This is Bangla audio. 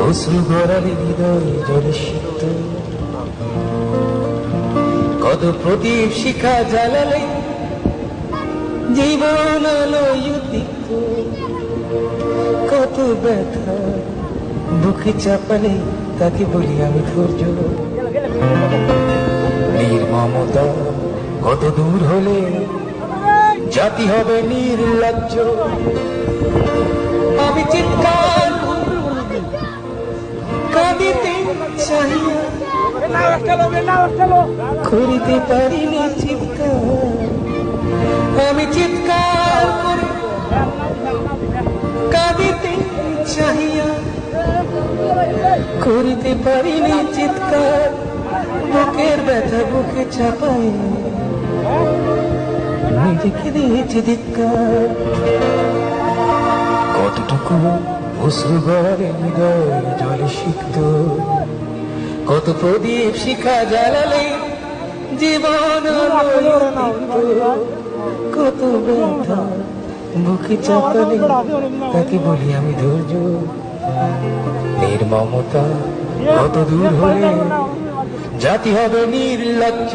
অশ্রু গড়ালে হৃদয় জলে সিক্ত, কত প্রদীপ শিখা জ্বালালে জীবন আলোয় তিক্ত, কত ব্যথা বুকে চাপালে তাকে বলি আমি ধৈর্য। নির্মমতা কত দূর হলে জাতি হবে নির্লজ্জ। আমি চিৎকার কাঁদিতে চাহিয়া করিতে পারিনি চিৎকার, আমি চিৎকার করে কাঁদিতে চাহিয়া করিতে পারিনি চিৎকার, বুকের ব্যথা বুকে চাপাই নিজেকে দিয়েছি ধিক্কার। কতটুকু অশ্রু গড়ালে হৃদয় জলে সিক্ত, কত প্রদীপ শিখা জ্বালালে জীবন কত ব্যথা বুকে চাপালে তাকে বলি আমি ধৈর্য। নির্মমতা কত দূর হলে জাতি হবে নির্লজ্জ।